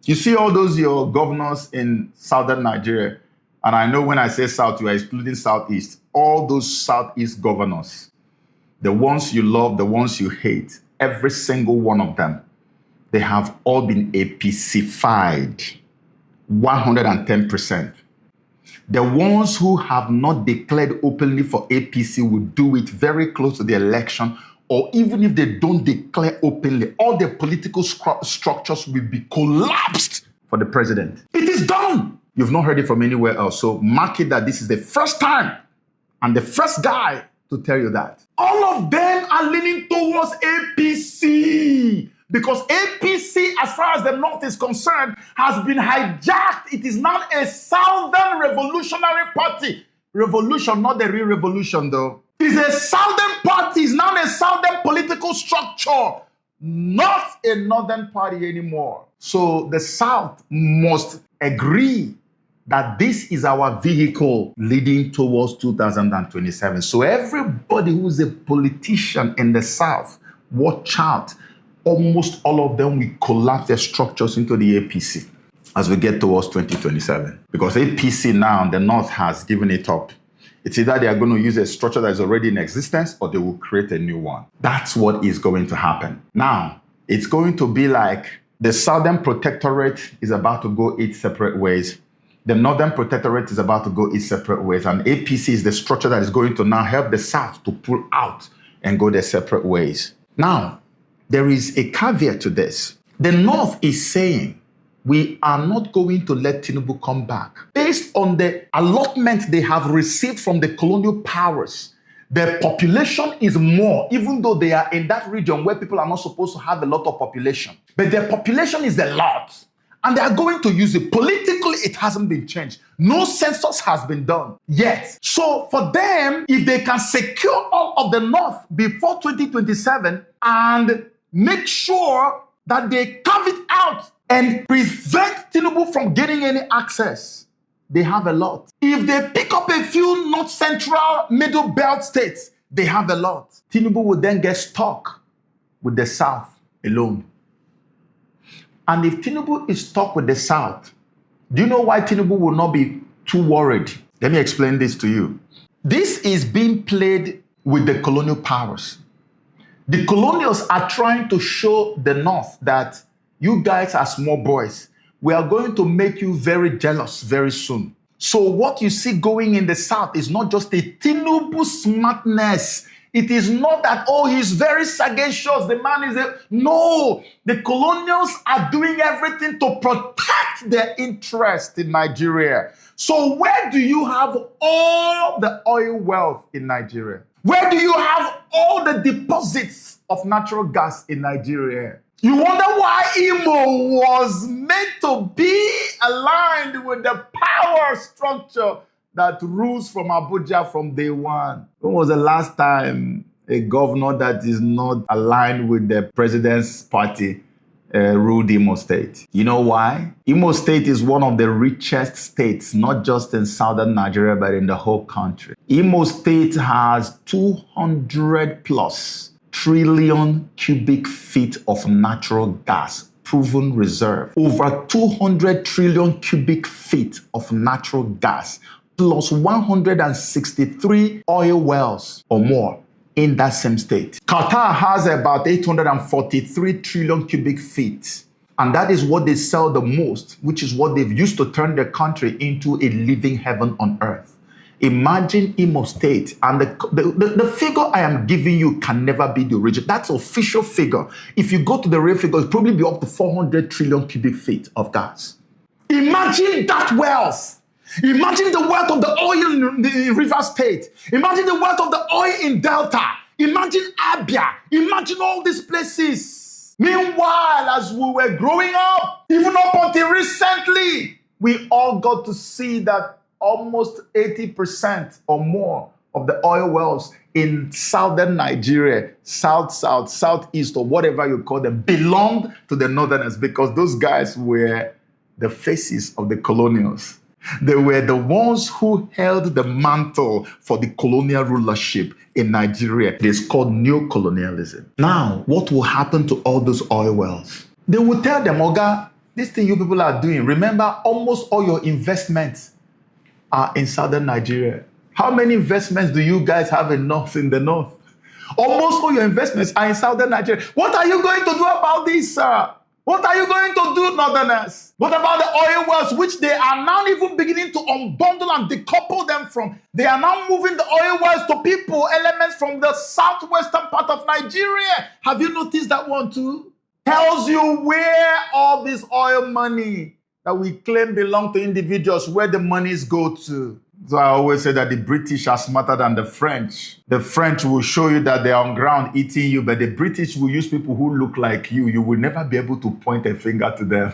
You see all those your governors in southern Nigeria, and I know when I say south, you are excluding southeast. All those southeast governors, the ones you love, the ones you hate, every single one of them, they have all been APC-fied, 110%. The ones who have not declared openly for APC will do it very close to the election, or even if they don't declare openly, all the political structures will be collapsed for the president. It is done. You've not heard it from anywhere else. So mark it that this is the first time and the first guy to tell you that. All of them are leaning towards APC because APC, as far as the North is concerned, has been hijacked. It is now a Southern Revolutionary Party. Revolution, not the real revolution though. It's a Southern party. It's now a Southern political structure, not a Northern party anymore. So the South must agree that this is our vehicle leading towards 2027. So everybody who's a politician in the South, watch out. Almost all of them will collapse their structures into the APC as we get towards 2027. Because APC now, the North has given it up. It's either they are going to use a structure that is already in existence or they will create a new one. That's what is going to happen. Now, it's going to be like the Southern Protectorate is about to go its separate ways. The Northern Protectorate is about to go its separate ways. And APC is the structure that is going to now help the South to pull out and go their separate ways. Now, there is a caveat to this. The North is saying, we are not going to let Tinubu come back. Based on the allotment they have received from the colonial powers, their population is more, even though they are in that region where people are not supposed to have a lot of population. But their population is a lot. And they are going to use it. Politically, it hasn't been changed. No census has been done yet. So for them, if they can secure all of the North before 2027 and make sure that they carve it out and prevent Tinubu from getting any access, they have a lot. If they pick up a few North Central, Middle Belt states, they have a lot. Tinubu will then get stuck with the South alone. And if Tinubu is stuck with the South, do you know why Tinubu will not be too worried? Let me explain this to you. This is being played with the colonial powers. The colonials are trying to show the North that you guys are small boys. We are going to make you very jealous very soon. So what you see going in the South is not just a Tinubu smartness. It is not that, oh, he's very sagacious. The man is a... No, the colonials are doing everything to protect their interest in Nigeria. So where do you have all the oil wealth in Nigeria? Where do you have all the deposits of natural gas in Nigeria? You wonder why Imo was meant to be aligned with the power structure that rules from Abuja from day one. When was the last time a governor that is not aligned with the president's party ruled Imo State? You know why? Imo State is one of the richest states, not just in southern Nigeria, but in the whole country. Imo State has 200 plus trillion cubic feet of natural gas, proven reserve. Over 200 trillion cubic feet of natural gas, plus 163 oil wells or more in that same state. Qatar has about 843 trillion cubic feet. And that is what they sell the most, which is what they've used to turn their country into a living heaven on earth. Imagine Imo State, and the figure I am giving you can never be the original. That's official figure. If you go to the real figure, it'll probably be up to 400 trillion cubic feet of gas. Imagine that wealth. Imagine the wealth of the oil in the River State. Imagine the wealth of the oil in Delta. Imagine Abia. Imagine all these places. Meanwhile, as we were growing up, even up until recently, we all got to see that almost 80% or more of the oil wells in southern Nigeria, southeast, or whatever you call them, belonged to the northerners because those guys were the faces of the colonials. They were the ones who held the mantle for the colonial rulership in Nigeria. It is called neo-colonialism. Now, what will happen to all those oil wells? They will tell them, Oga, This thing you people are doing, remember, almost all your investments are in southern Nigeria. How many investments do you guys have in the north? Almost all your investments are in southern Nigeria. What are you going to do about this, sir? What are you going to do, northerners? What about the oil wells, which they are now even beginning to unbundle and decouple them from? They are now moving the oil wells to people, elements from the southwestern part of Nigeria. Have you noticed that one too? Tells you where all this oil money that we claim belong to individuals, where the monies go to. So I always say that the British are smarter than the French. The French will show you that they are on ground eating you, but the British will use people who look like you. You will never be able to point a finger to them.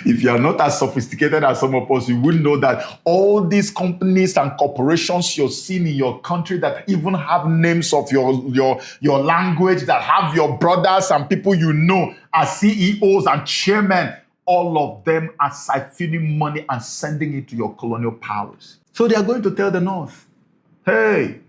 If you are not as sophisticated as some of us, you will know that all these companies and corporations you're seeing in your country that even have names of your language, that have your brothers and people you know as CEOs and chairmen, all of them are siphoning money and sending it to your colonial powers. So they are going to tell the North, hey,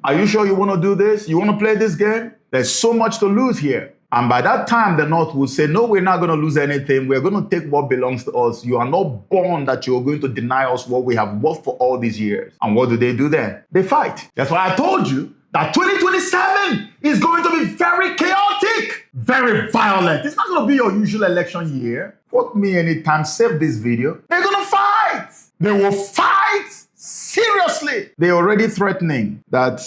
are you sure you want to do this? You want to play this game? There's so much to lose here. And by that time, the North will say, no, we're not going to lose anything. We're going to take what belongs to us. You are not born that you're going to deny us what we have worked for all these years. And what do they do then? They fight. That's why I told you that 2027 is going to be very chaotic, very violent. It's not going to be your usual election year. Quote me anytime, save this video. They're going to fight. They will fight seriously. They're already threatening that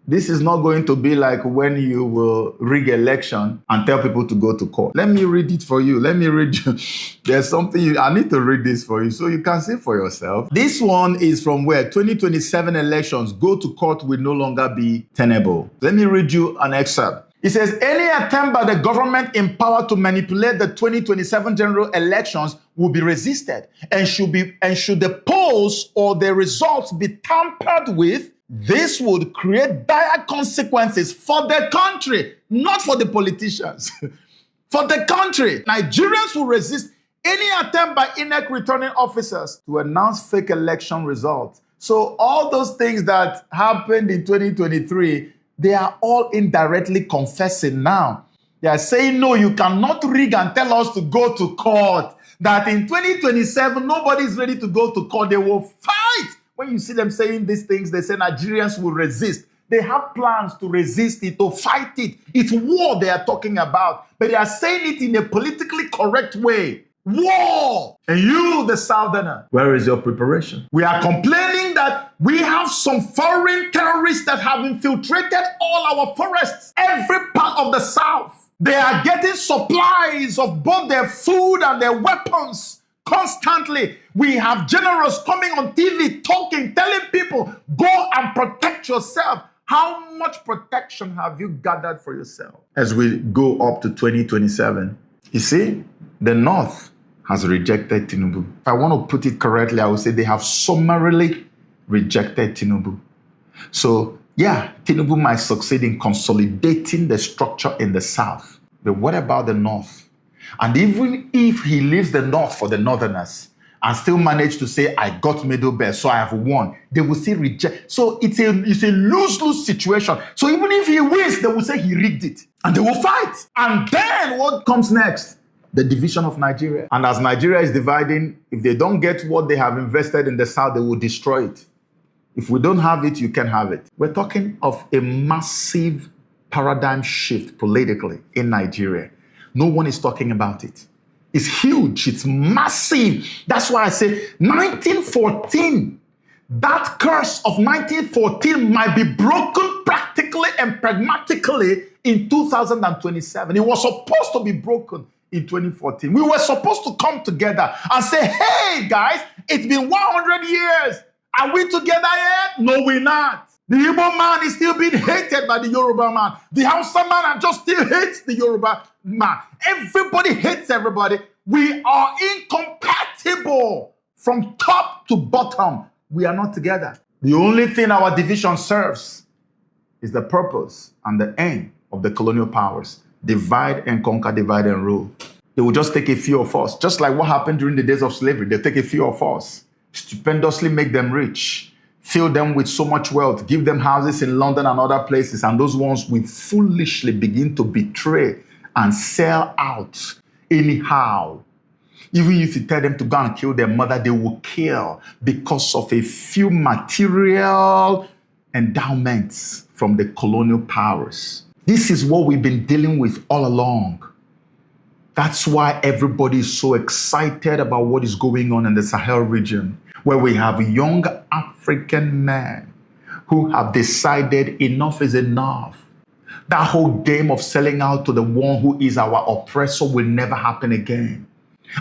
this is not going to be like when you will rig election and tell people to go to court. Let me read it for you. Let me read you. There's something I need to read this for you so you can see for yourself. This one is from where 2027 elections, go to court will no longer be tenable. Let me read you an excerpt. It says, any attempt by the government in power to manipulate the 2027 general elections will be resisted, and should the polls or the results be tampered with, this would create dire consequences for the country, not for the politicians. For the country. Nigerians will resist any attempt by INEC returning officers to announce fake election results. So all those things that happened in 2023, they are all indirectly confessing now. They are saying, no, you cannot rig and tell us to go to court. That in 2027, nobody is ready to go to court. They will fight. When you see them saying these things, they say Nigerians will resist. They have plans to resist it, to fight it. It's war they are talking about. But they are saying it in a politically correct way. War! And you, the Southerner, where is your preparation? We are complaining that we have some foreign terrorists that have infiltrated all our forests, every part of the South. They are getting supplies of both their food and their weapons constantly. We have generals coming on TV talking, telling people, go and protect yourself. How much protection have you gathered for yourself as we go up to 2027? You see, the North has rejected Tinubu. If I want to put it correctly, I would say they have summarily rejected Tinubu. So, yeah, Tinubu might succeed in consolidating the structure in the South. But what about the North? And even if he leaves the North for the Northerners and still manage to say, I got middle belt, so I have won, they will still reject. So it's a lose-lose situation. So even if he wins, they will say he rigged it. And they will fight. And then what comes next? The division of Nigeria. And as Nigeria is dividing, if they don't get what they have invested in the South, they will destroy it. If we don't have it, you can have it. We're talking of a massive paradigm shift politically in Nigeria. No one is talking about it. It's huge. It's massive. That's why I say 1914, that curse of 1914 might be broken practically and pragmatically in 2027. It was supposed to be broken in 2014. We were supposed to come together and say, hey, guys, it's been 100 years. Are we together yet? No, we're not. The Igbo man is still being hated by the Yoruba man. The Hausa man just still hates the Yoruba man. Everybody hates everybody. We are incompatible from top to bottom. We are not together. The only thing our division serves is the purpose and the aim of the colonial powers. Divide and conquer, divide and rule. They will just take a few of us, just like what happened during the days of slavery. They take a few of us, stupendously make them rich, fill them with so much wealth, give them houses in London and other places, and those ones will foolishly begin to betray and sell out anyhow. Even if you tell them to go and kill their mother, they will kill because of a few material endowments from the colonial powers. This is what we've been dealing with all along. That's why everybody is so excited about what is going on in the Sahel region, where we have young African men who have decided enough is enough. That whole game of selling out to the one who is our oppressor will never happen again.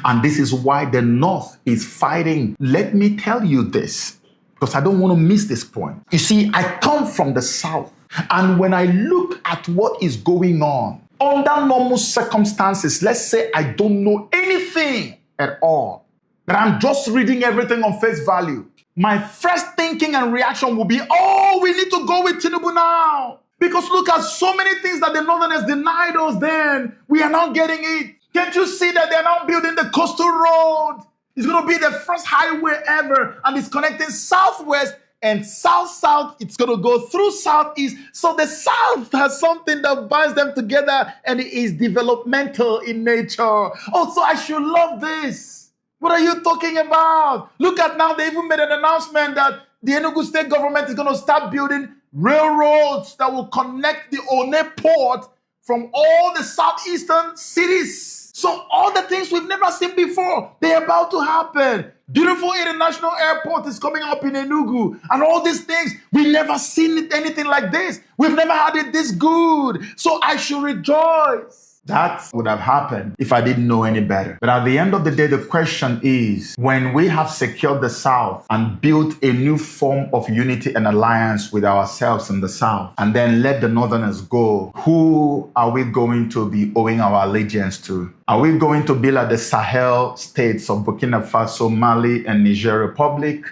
And this is why the North is fighting. Let me tell you this, because I don't want to miss this point. You see, I come from the South, and when I look at what is going on, under normal circumstances, let's say I don't know anything at all, but I'm just reading everything on face value, my first thinking and reaction will be, oh, we need to go with Tinubu now. Because look at so many things that the Northerners denied us then. We are now getting it. Can't you see that they're now building the coastal road? It's going to be the first highway ever, and it's connecting southwest and south-south. It's going to go through southeast. So the South has something that binds them together, and it is developmental in nature. Also, I should love this. What are you talking about? Look at now, they even made an announcement that the Enugu state government is going to start building railroads that will connect the One port from all the southeastern cities. So all the things we've never seen before, they're about to happen. Beautiful International Airport is coming up in Enugu, and all these things, we've never seen anything like this. We've never had it this good. So I should rejoice. That would have happened if I didn't know any better. But at the end of the day, the question is, when we have secured the South and built a new form of unity and alliance with ourselves in the South, and then let the Northerners go, who are we going to be owing our allegiance to? Are we going to be like the Sahel states of Burkina Faso, Mali, and Niger Republic,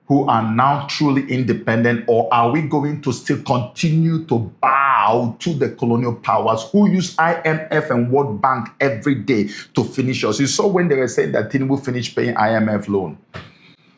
who are now truly independent, or are we going to still continue to bow to the colonial powers who use IMF and World Bank every day to finish us? You saw when they were saying that Tinubu finished paying IMF loan.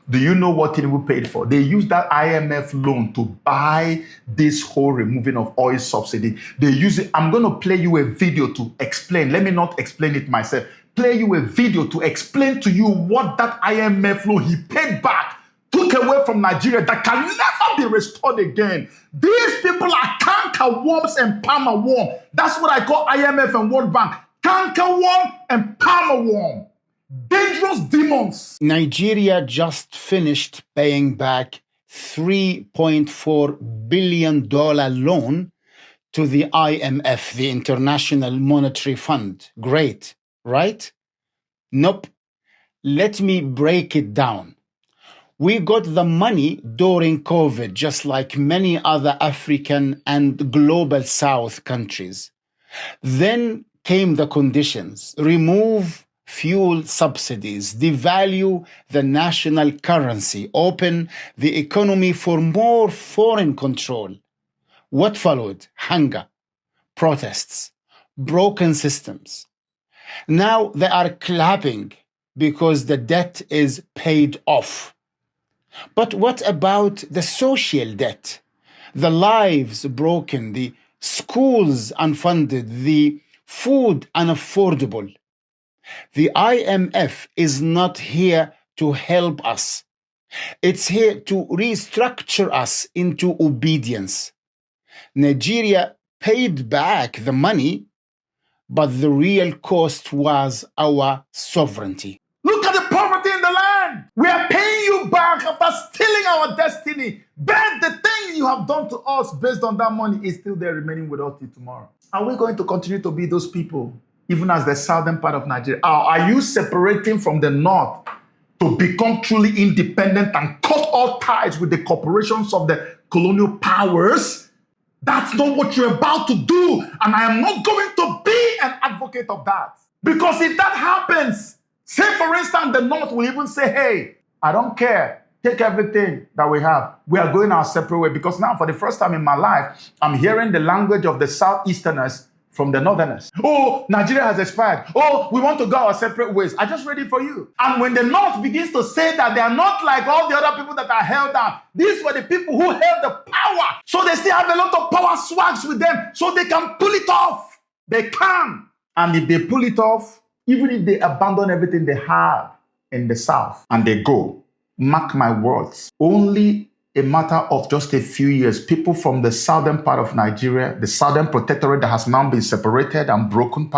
Do you know what Tinubu paid for? They used that IMF loan to buy this whole removing of oil subsidy. They use it. I'm going to play you a video to explain. Let me not explain it myself. Play you a video to explain to you what that IMF loan he paid back took away from Nigeria that can never be restored again. These people are canker worms and palmer worm. That's what I call IMF and World Bank. Canker worm and palmer worm. Dangerous demons. Nigeria just finished paying back $3.4 billion loan to the IMF, the International Monetary Fund. Great, right? Nope. Let me break it down. We got the money during COVID, just like many other African and global South countries. Then came the conditions: remove fuel subsidies, devalue the national currency, open the economy for more foreign control. What followed? Hunger, protests, broken systems. Now they are clapping because the debt is paid off. But what about the social debt? The lives broken, the schools unfunded, the food unaffordable. The IMF is not here to help us. It's here to restructure us into obedience. Nigeria paid back the money, but the real cost was our sovereignty. Look at the poverty in the land. We are paying you back after stealing our destiny. But the thing you have done to us based on that money is still there remaining with us till tomorrow. Are we going to continue to be those people, even as the southern part of Nigeria? Are you separating from the north to become truly independent and cut all ties with the corporations of the colonial powers? That's not what you're about to do. And I am not going to be an advocate of that. Because if that happens, say, for instance, the North will even say, hey, I don't care. Take everything that we have. We are going our separate way. Because now, for the first time in my life, I'm hearing the language of the Southeasterners from the Northerners. Oh, Nigeria has expired. Oh, we want to go our separate ways. I just read it for you. And when the North begins to say that they are not like all the other people that are held down, these were the people who held the power. So they still have a lot of power swags with them. So they can pull it off. They can. And if they pull it off, even if they abandon everything they have in the south and they go, mark my words, only a matter of just a few years, people from the southern part of Nigeria, the southern protectorate that has now been separated and broken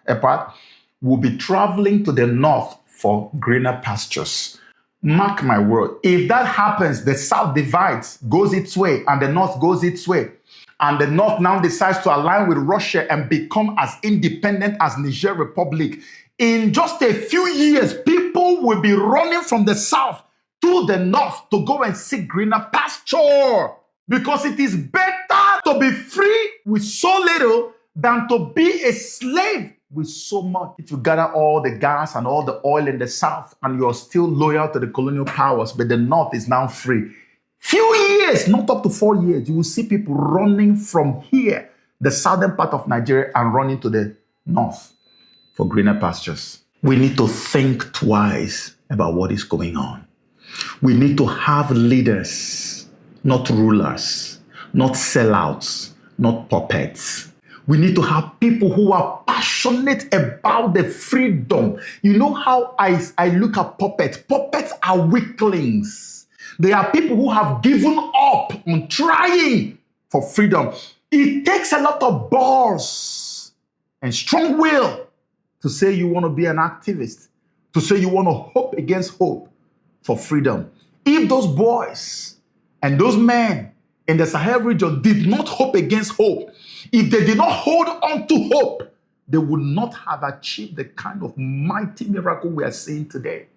apart, will be traveling to the north for greener pastures. Mark my word. If that happens, the south divides, goes its way, and the north goes its way. And the north now decides to align with Russia and become as independent as Niger Republic. In just a few years, people will be running from the south to the north to go and seek greener pasture. Because it is better to be free with so little than to be a slave with so much. If you gather all the gas and all the oil in the south and you're still loyal to the colonial powers, but the north is now free, few years, not up to 4 years, you will see people running from here, the southern part of Nigeria, and running to the north for greener pastures. We need to think twice about what is going on. We need to have leaders, not rulers, not sellouts, not puppets. We need to have people who are passionate about the freedom. You know how I look at puppets? Puppets are weaklings. They are people who have given up on trying for freedom. It takes a lot of balls and strong will to say you want to be an activist, to say you want to hope against hope for freedom. If those boys and those men in the Sahel region did not hope against hope, if they did not hold on to hope, they would not have achieved the kind of mighty miracle we are seeing today.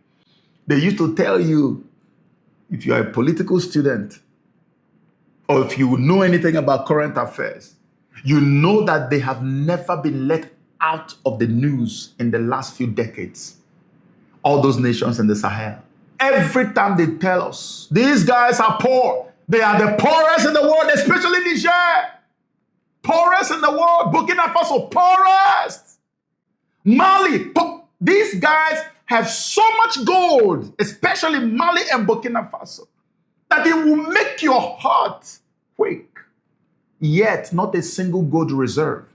They used to tell you, if you are a political student, or if you know anything about current affairs, you know that they have never been let out of the news in the last few decades. All those nations in the Sahel. Every time they tell us, these guys are poor. They are the poorest in the world, especially Niger. Poorest in the world. Burkina Faso, poorest. Mali, these guys have so much gold, especially Mali and Burkina Faso, that it will make your heart quake. Yet, not a single gold reserve.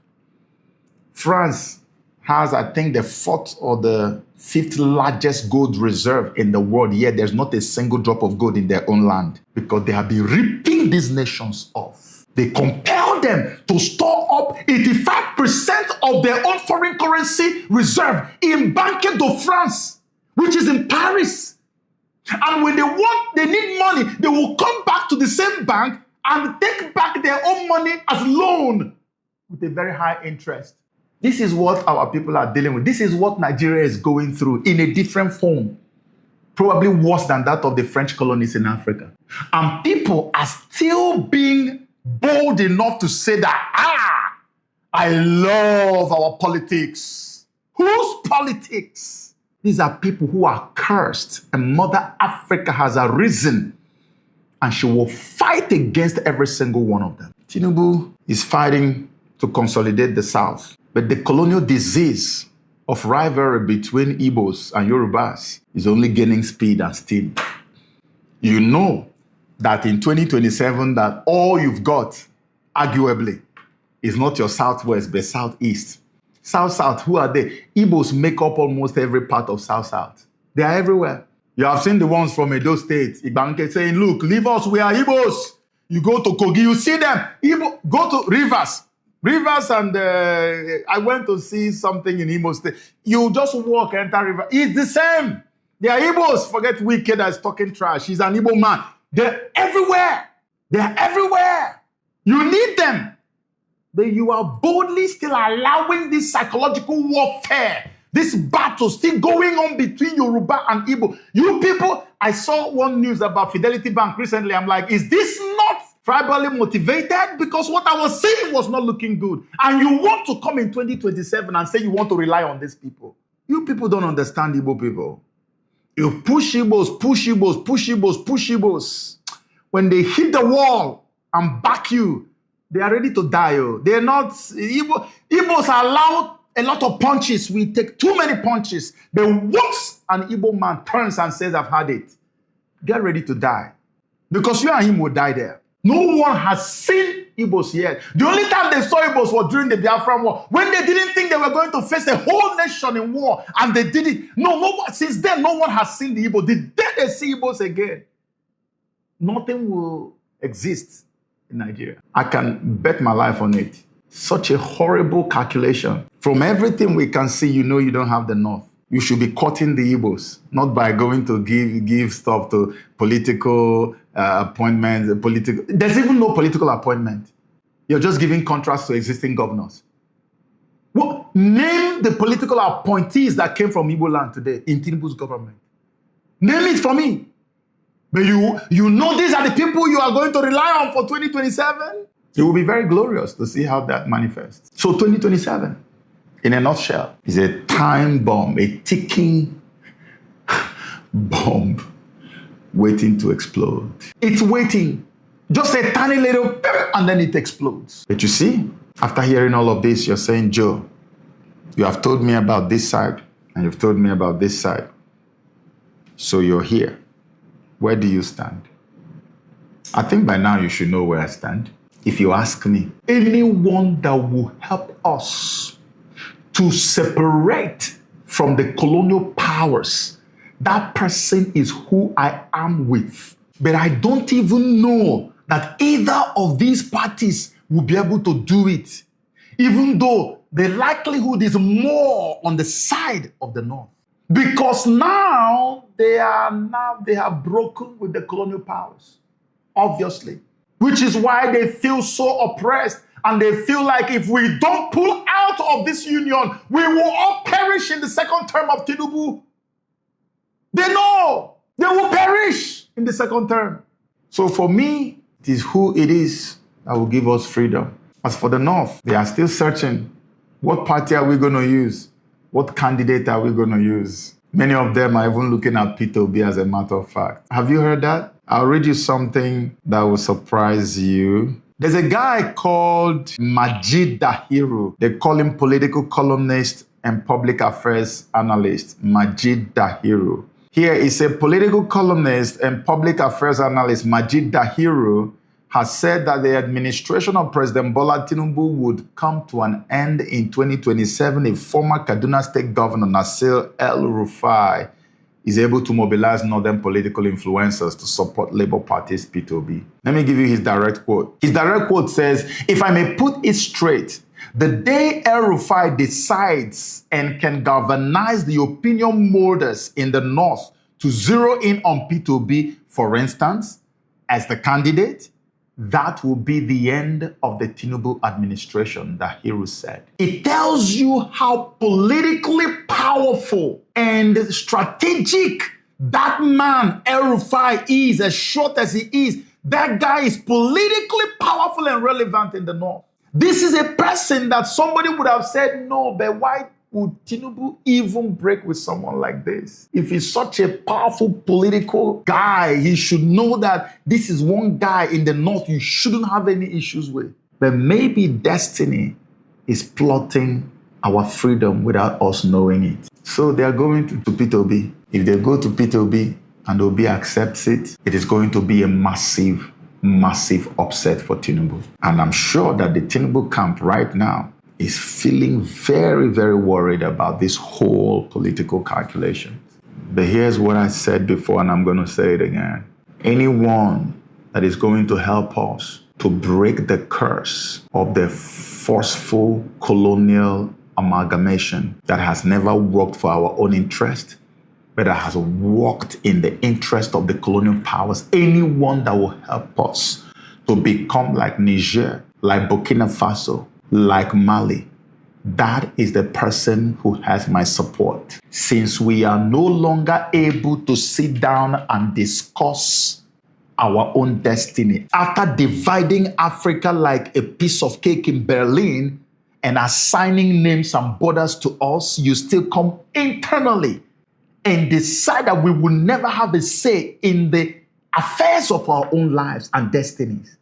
France has, I think, the 4th or the 5th largest gold reserve in the world, yet there's not a single drop of gold in their own land because they have been ripping these nations off. They compel them to store up 85% of their own foreign currency reserve in Banque de France, which is in Paris. And when they need money, they will come back to the same bank and take back their own money as loan with a very high interest. This is what our people are dealing with. This is what Nigeria is going through in a different form, probably worse than that of the French colonies in Africa. And people are still being bold enough to say that, I love our politics. Whose politics? These are people who are cursed, and Mother Africa has arisen, and she will fight against every single one of them. Tinubu is fighting to consolidate the South. But the colonial disease of rivalry between Igbos and Yorubas is only gaining speed and steam. You know that in 2027 that all you've got, arguably, is not your Southwest, but Southeast. South-South, who are they? Igbos make up almost every part of South-South. They are everywhere. You have seen the ones from Edo State, Ibanke, saying, look, leave us, we are Igbos. You go to Kogi, you see them. Igbo, go to Rivers. Rivers and I went to see something in Imo State. You just walk, enter river. It's the same. They are Igbos. Forget Wicked that's talking trash. He's an Igbo man. They're everywhere. They're everywhere. You need them. But you are boldly still allowing this psychological warfare, this battle still going on between Yoruba and Igbo. You people, I saw one news about Fidelity Bank recently. I'm like, is this not tribally motivated? Because what I was saying was not looking good. And you want to come in 2027 and say you want to rely on these people. You people don't understand Igbo people. You push Igbos, push Igbos, push Igbos, push Igbos. When they hit the wall and back you, they are ready to die. They're not, Igbos are allowed a lot of punches. We take too many punches. But once an Igbo man turns and says, I've had it, get ready to die. Because you and him will die there. No one has seen Igbos yet. The only time they saw Igbos was during the Biafran War, when they didn't think they were going to face a whole nation in war, and they did it. Since then, no one has seen the Igbo. The day they see Igbos again, nothing will exist in Nigeria. I can bet my life on it. Such a horrible calculation. From everything we can see, you know you don't have the North. You should be cutting the Igbos, not by going to give stuff to political appointments. There's even no political appointment. You're just giving contracts to existing governors. Name the political appointees that came from Igbo land today in Tinubu's government. Name it for me. But you know these are the people you are going to rely on for 2027? It will be very glorious to see how that manifests. So 2027, in a nutshell, is a time bomb, a ticking bomb waiting to explode. It's waiting. Just a tiny little, and then it explodes. But you see, after hearing all of this, you're saying, Joe, you have told me about this side, and you've told me about this side. So you're here. Where do you stand? I think by now you should know where I stand. If you ask me, anyone that will help us to separate from the colonial powers, that person is who I am with. But I don't even know that either of these parties will be able to do it, even though the likelihood is more on the side of the North. Because now they have broken with the colonial powers, obviously, which is why they feel so oppressed, and they feel like if we don't pull out of this union, we will all perish in the second term of Tinubu. They know they will perish in the second term. So for me, it is who it is that will give us freedom. As for the North, they are still searching. What party are we going to use? What candidate are we going to use? Many of them are even looking at P2B as a matter of fact. Have you heard that? I'll read you something that will surprise you. There's a guy called Majid Dahiru. They call him political columnist and public affairs analyst, Majid Dahiru. Here is a political columnist and public affairs analyst, Majid Dahiru, has said that the administration of President Bola Tinubu would come to an end in 2027 if former Kaduna State Governor Nasir El-Rufai is able to mobilize northern political influencers to support Labour Party's P2B. Let me give you his direct quote. His direct quote says, "If I may put it straight, the day El-Rufai decides and can galvanize the opinion molders in the North to zero in on P2B, for instance, as the candidate, that will be the end of the Tinubu administration," Dahiru said. It tells you how politically powerful and strategic that man, El-Rufai, is. As short as he is, that guy is politically powerful and relevant in the North. This is a person that somebody would have said, no, but why would Tinubu even break with someone like this? If he's such a powerful political guy, he should know that this is one guy in the North you shouldn't have any issues with. But maybe destiny is plotting our freedom without us knowing it. So they are going to P2B. If they go to P2B and Obi accepts it, it is going to be a massive, massive upset for Tinubu. And I'm sure that the Tinubu camp right now is feeling very, very worried about this whole political calculation. But here's what I said before, and I'm going to say it again. Anyone that is going to help us to break the curse of the forceful colonial amalgamation that has never worked for our own interest, but that has worked in the interest of the colonial powers, anyone that will help us to become like Niger, like Burkina Faso, like Mali, that is the person who has my support. Since we are no longer able to sit down and discuss our own destiny, after dividing Africa like a piece of cake in Berlin and assigning names and borders to us, you still come internally and decide that we will never have a say in the affairs of our own lives and destinies.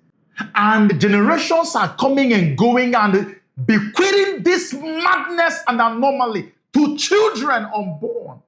And generations are coming and going and bequeathing this madness and anomaly to children unborn.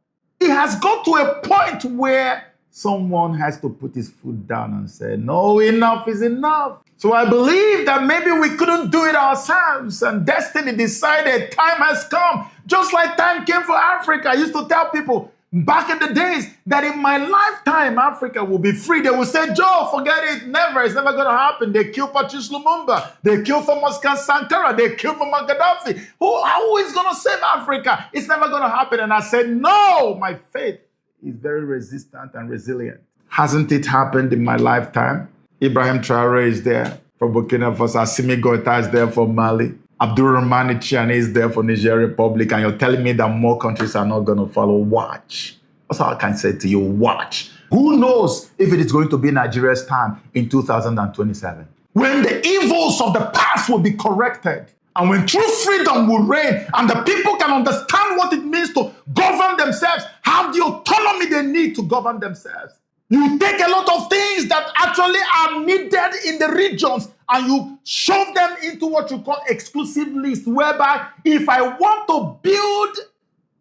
It has got to a point where someone has to put his foot down and say, no, enough is enough. So I believe that maybe we couldn't do it ourselves, and destiny decided time has come. Just like time came for Africa. I used to tell people back in the days that in my lifetime, Africa will be free. They will say, Joe, forget it. Never. It's never going to happen. They killed Patrice Lumumba. They killed Thomas Sankara. They killed Muammar Gaddafi. Who is going to save Africa? It's never going to happen. And I said, no, my faith is very resistant and resilient. Hasn't it happened in my lifetime? Ibrahim Traore is there for Burkina Faso. Assimi Goïta is there for Mali. Abdurrahman Chiani is there for Niger Republic. And you're telling me that more countries are not going to follow? Watch. That's all I can say to you. Watch. Who knows if it is going to be Nigeria's time in 2027? When the evils of the past will be corrected. And when true freedom will reign and the people can understand what it means to govern themselves, have the autonomy they need to govern themselves. You take a lot of things that actually are needed in the regions and you shove them into what you call exclusive list, whereby if I want to build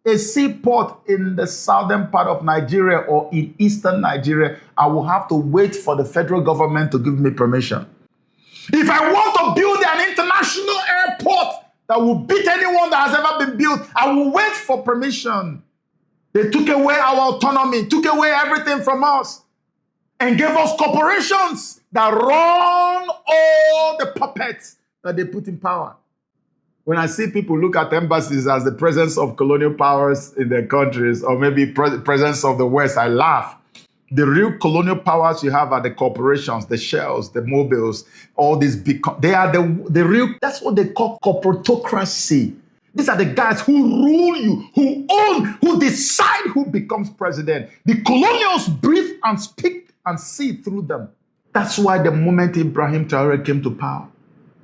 a seaport in the southern part of Nigeria or in eastern Nigeria, I will have to wait for the federal government to give me permission. If I want to build an international airport that will beat anyone that has ever been built, I will wait for permission. They took away our autonomy, took away everything from us, and gave us corporations that run all the puppets that they put in power. When I see people look at embassies as the presence of colonial powers in their countries, or maybe presence of the West, I laugh. The real colonial powers you have are the corporations, the Shells, the Mobiles, all these big, they are the real, that's what they call corporatocracy. These are the guys who rule you, who own, who decide who becomes president. The colonials breathe and speak and see through them. That's why the moment Ibrahim Traore came to power,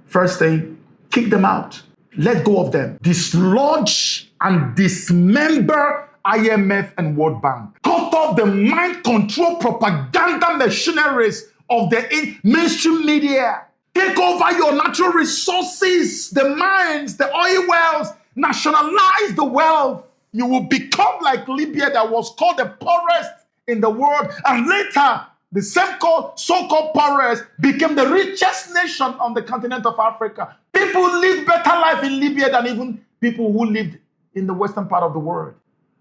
first thing, kick them out. Let go of them. Dislodge and dismember IMF and World Bank. Cut off the mind control propaganda machineries of the mainstream media. Take over your natural resources, the mines, the oil wells. Nationalize the wealth. You will become like Libya, that was called the poorest in the world. And later, the same so-called poorest became the richest nation on the continent of Africa. People lived better life in Libya than even people who lived in the western part of the world.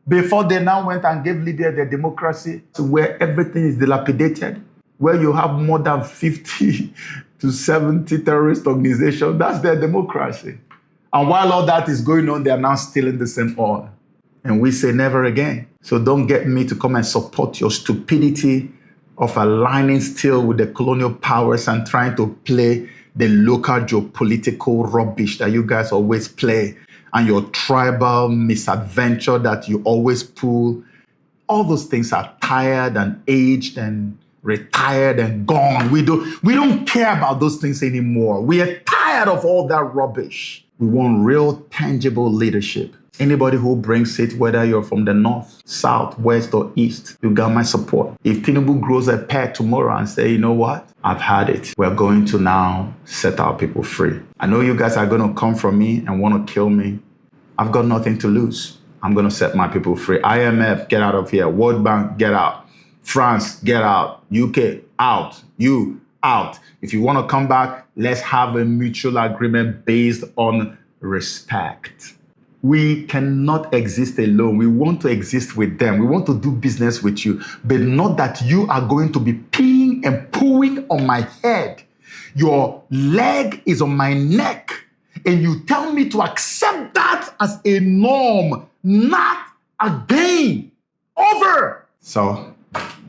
Before they now went and gave Libya their democracy, to where everything is dilapidated, where you have more than 50 to 70 terrorist organizations. That's their democracy. And while all that is going on, they are now stealing the same oil. And we say never again. So don't get me to come and support your stupidity of aligning still with the colonial powers and trying to play the local geopolitical rubbish that you guys always play, and your tribal misadventure that you always pull. All those things are tired and aged and retired and gone. We don't care about those things anymore. We are tired of all that rubbish. We want real, tangible leadership. Anybody who brings it, whether you're from the north, south, west, or east, you got my support. If Tinubu grows a pair tomorrow and say, you know what, I've had it. We're going to now set our people free. I know you guys are going to come from me and want to kill me. I've got nothing to lose. I'm going to set my people free. IMF, get out of here. World Bank, get out. France, get out. UK, out. You, out. If you want to come back, let's have a mutual agreement based on respect. We cannot exist alone. We want to exist with them. We want to do business with you, but not that you are going to be peeing and pooing on my head. Your leg is on my neck, and you tell me to accept that as a norm, not again. Over. So,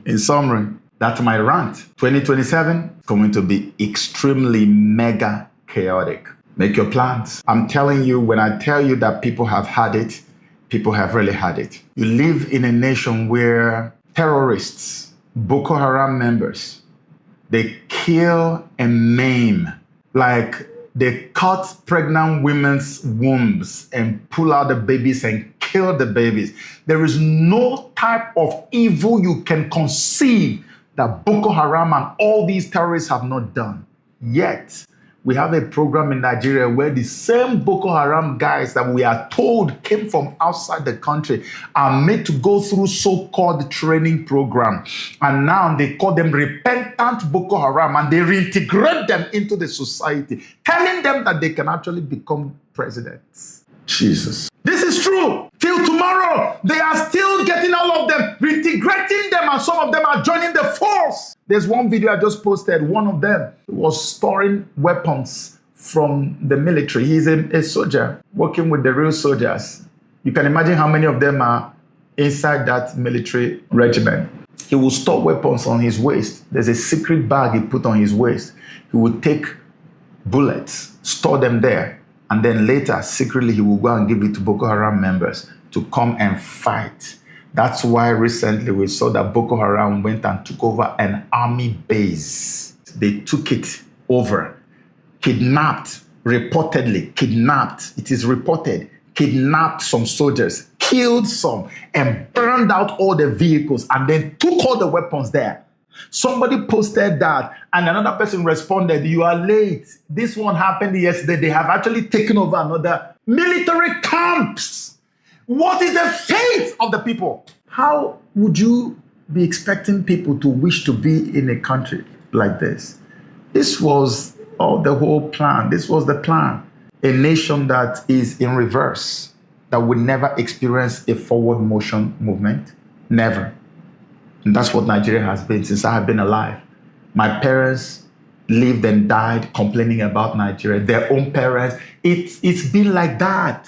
in summary, that's my rant. 2027 is going to be extremely mega chaotic. Make your plans. I'm telling you, when I tell you that people have had it, people have really had it. You live in a nation where terrorists, Boko Haram members, they kill and maim. Like they cut pregnant women's wombs and pull out the babies and kill the babies. There is no type of evil you can conceive that Boko Haram and all these terrorists have not done. Yet, We have a program in Nigeria where the same Boko Haram guys that we are told came from outside the country are made to go through so-called training program. And now they call them repentant Boko Haram, and they reintegrate them into the society, telling them that they can actually become presidents. Jesus. This is true. Till tomorrow, they are still getting all of them, reintegrating them, and some of them are joining the force. There's one video I just posted. One of them was storing weapons from the military. He's a soldier working with the real soldiers. You can imagine how many of them are inside that military regiment. He will store weapons on his waist. There's a secret bag he put on his waist. He will take bullets, store them there, and then later, secretly, he will go and give it to Boko Haram members to come and fight. That's why recently we saw that Boko Haram went and took over an army base. They took it over, kidnapped, reportedly kidnapped. It is reported, kidnapped some soldiers, killed some, and burned out all the vehicles, and then took all the weapons there. Somebody posted that, and another person responded, "You are late. This one happened yesterday. They have actually taken over another military camps." What is the fate of the people? How would you be expecting people to wish to be in a country like this? This was the whole plan. This was the plan. A nation that is in reverse, that would never experience a forward motion movement. Never. And that's what Nigeria has been since I have been alive. My parents lived and died complaining about Nigeria. Their own parents. It's been like that.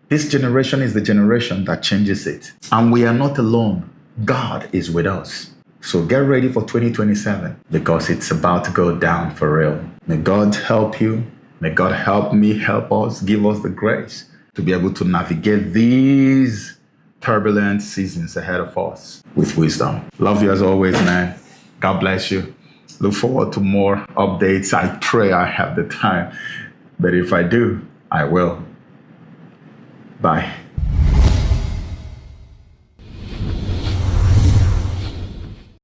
This generation is the generation that changes it. And we are not alone. God is with us. So get ready for 2027 because it's about to go down for real. May God help you. May God help me, help us, give us the grace to be able to navigate these turbulent seasons ahead of us with wisdom. Love you as always, man. God bless you. Look forward to more updates. I pray I have the time, but if I do, I will. Bye.